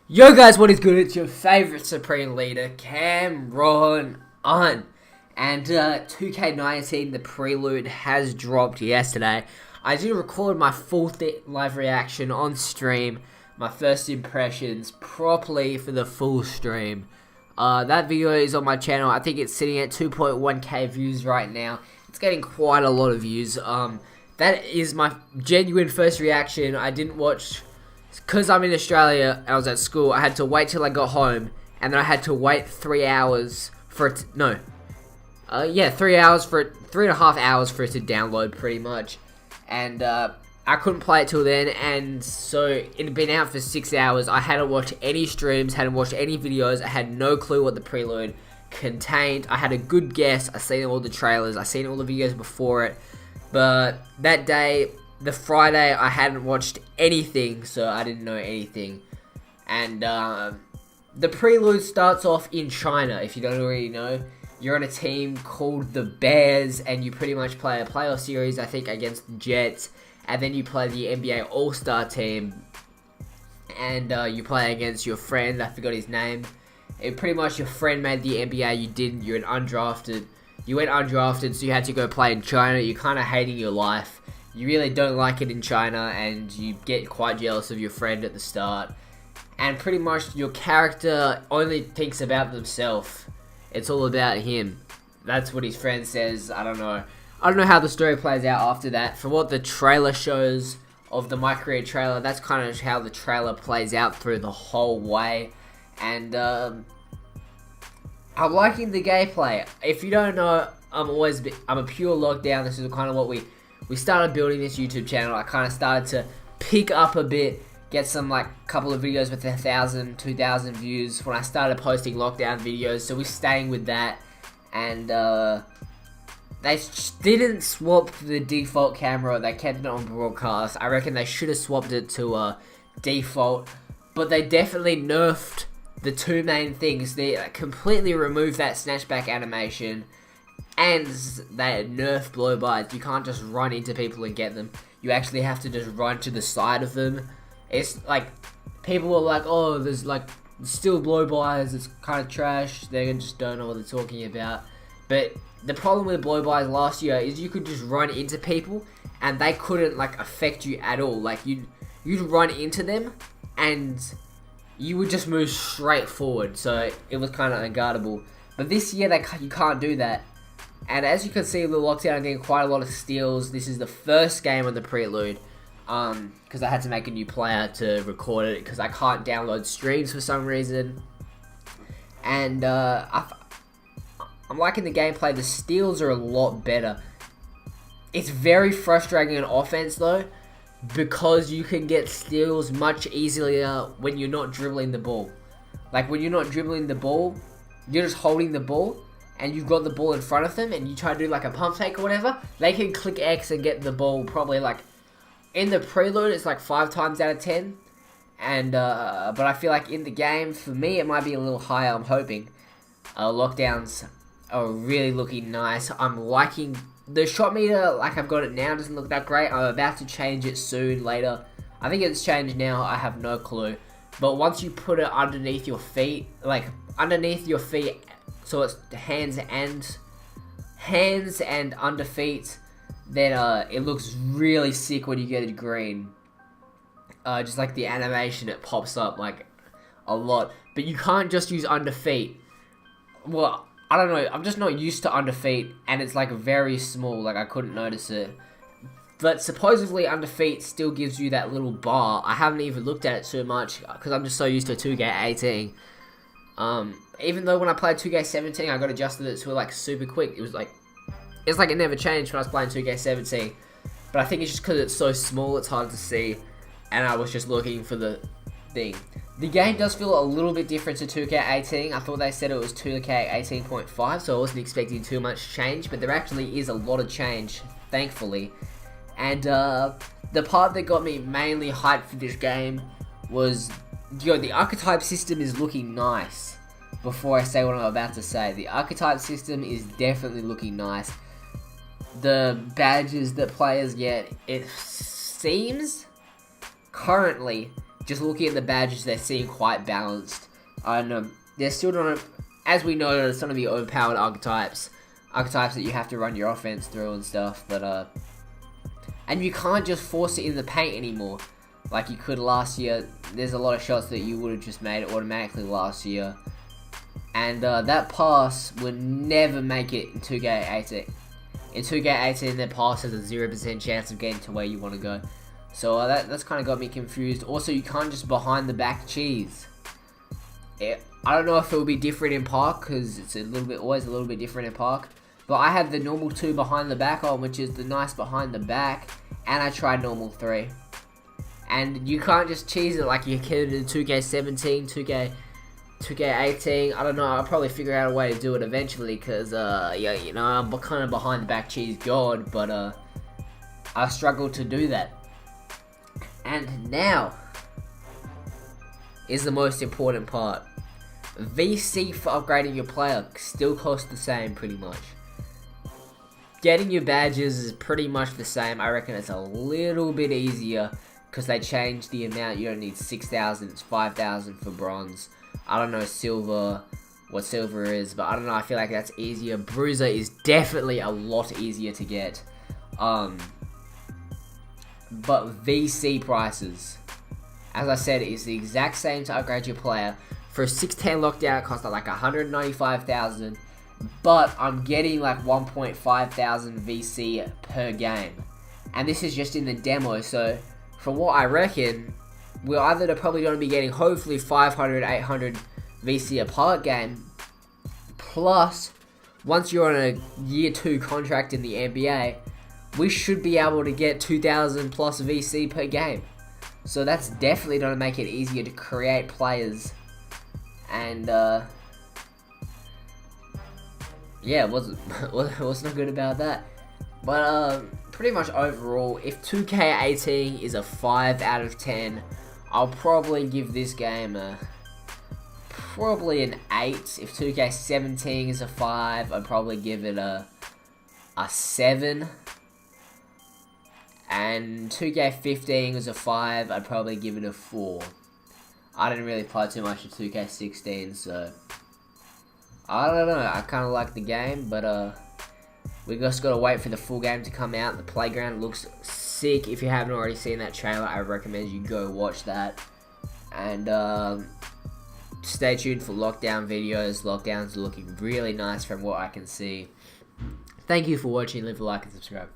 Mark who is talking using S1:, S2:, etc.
S1: Yo guys, what is good? It's your favorite Supreme Leader, Cameron on. And 2K19 The Prelude has dropped yesterday. I did record my full live reaction on stream, my first impressions properly for the full stream. That video is on my channel. I think it's sitting at 2.1k views right now. It's getting quite a lot of views. That is my genuine first reaction. I didn't watch... Because I'm in Australia and I was at school, I had to wait till I got home, and then I had to wait 3 hours for it to, 3 hours for it, 3.5 hours for it to download pretty much, and I couldn't play it till then, and so it had been out for 6 hours. I hadn't watched any streams, hadn't watched any videos, I had no clue what the Prelude contained. I had a good guess, I seen all the trailers, I seen all the videos before it, but that day, the Friday, I hadn't watched anything, so I didn't know anything. And the Prelude starts off in China, if you don't already know. You're on a team called the Bears, and you pretty much play a playoff series, I think, against the Jets. And then you play the NBA All-Star team, and you play against your friend, I forgot his name. Pretty much your friend made the NBA, you didn't, you're an undrafted. You went undrafted, so you had to go play in China. You're kind of hating your life. You really don't like it in China, and you get quite jealous of your friend at the start. And pretty much your character only thinks about themselves. It's all about him. That's what his friend says. I don't know. I don't know how the story plays out after that. From what the trailer shows of the My Career trailer, that's kind of how the trailer plays out through the whole way. And I'm liking the gameplay. If you don't know, I'm a pure lockdown. This is kind of what we started building this YouTube channel. I kind of started to pick up a bit, get some couple of videos with 1,000, 2,000 views when I started posting lockdown videos. So we're staying with that, and they didn't swap the default camera. They kept it on broadcast. I reckon they should have swapped it to default, but they definitely nerfed the two main things. They completely removed that snatchback animation. And they nerf blow-bys. You can't just run into people and get them. You actually have to just run to the side of them. It's like, people are like, oh, there's still blow-bys, it's kind of trash. They just don't know what they're talking about. But the problem with blow-bys last year is you could just run into people and they couldn't affect you at all. You'd run into them and you would just move straight forward. So it was kind of unguardable. But this year you can't do that. And as you can see, the lockdown, I'm getting quite a lot of steals. This is the first game on the Prelude, because I had to make a new player to record it, because I can't download streams for some reason. And I'm liking the gameplay. The steals are a lot better. It's very frustrating on offense, though, because you can get steals much easier when you're not dribbling the ball. When you're not dribbling the ball, you're just holding the ball, and you've got the ball in front of them, and you try to do a pump fake or whatever, they can click X and get the ball probably in the Prelude, it's 5 times out of 10. And, but I feel in the game, for me, it might be a little higher, I'm hoping. Lockdowns are really looking nice. I'm liking the shot meter, I've got it now, doesn't look that great. I'm about to change it soon, later. I think it's changed now, I have no clue. But once you put it underneath your feet, so it's hands and under feet, then it looks really sick when you get it green. Just the animation, it pops up a lot. But you can't just use under feet. Well, I don't know, I'm just not used to under feet, and it's very small, I couldn't notice it. But supposedly under feet still gives you that little bar. I haven't even looked at it too much, because I'm just so used to 2K18. Even though when I played 2K17, I got adjusted it to super quick. It was it never changed when I was playing 2K17. But I think it's just because it's so small, it's hard to see. And I was just looking for the thing. The game does feel a little bit different to 2K18. I thought they said it was 2K18.5, so I wasn't expecting too much change. But there actually is a lot of change, thankfully. And the part that got me mainly hyped for this game was, the archetype system is looking nice. Before I say what I'm about to say, the archetype system is definitely looking nice. The badges that players get, it seems currently just looking at the badges, they seem quite balanced. And they're still not, as we know, there's going to be overpowered archetypes that you have to run your offense through and stuff. But and you can't just force it in the paint anymore like you could last year. There's a lot of shots that you would have just made automatically last year, and that pass would never make it in 2K18. In 2K18, their pass has a 0% chance of getting to where you want to go. So that's kind of got me confused. Also, you can't just behind the back cheese. I don't know if it will be different in Park, because it's always a little bit different in Park. But I have the normal 2 behind the back on, which is the nice behind the back, and I tried normal 3. And you can't just cheese it like you could in 2K17, 2K18. I don't know, I'll probably figure out a way to do it eventually, because, yeah, you know, I'm kind of behind the back cheese god, but, I struggle to do that. And now is the most important part. VC for upgrading your player still costs the same, pretty much. Getting your badges is pretty much the same. I reckon it's a little bit easier because they changed the amount. You don't need 6,000, it's 5,000 for bronze. I don't know silver, what silver is, but I don't know, I feel like that's easier. Bruiser is definitely a lot easier to get. But VC prices, as I said, is the exact same to upgrade your player. For a 610 lockdown, it costs like 195,000, but I'm getting like 1.5 thousand VC per game, and this is just in the demo. So from what I reckon, we're either probably going to be getting hopefully 500, 800 VC a part game, plus once you're on a year 2 contract in the NBA, we should be able to get 2,000 plus VC per game. So that's definitely going to make it easier to create players. And yeah, what's not good about that? But pretty much overall, if 2K18 is a 5 out of 10, I'll probably give this game probably an 8. If 2K17 is a 5, I'd probably give it a 7. And 2K15 was a 5, I'd probably give it a 4. I didn't really play too much of 2K16, so I don't know. I kind of like the game, but we just gotta wait for the full game to come out. The playground looks sick. If you haven't already seen that trailer, I recommend you go watch that. And stay tuned for lockdown videos. Lockdowns are looking really nice from what I can see. Thank you for watching. Leave a like and subscribe.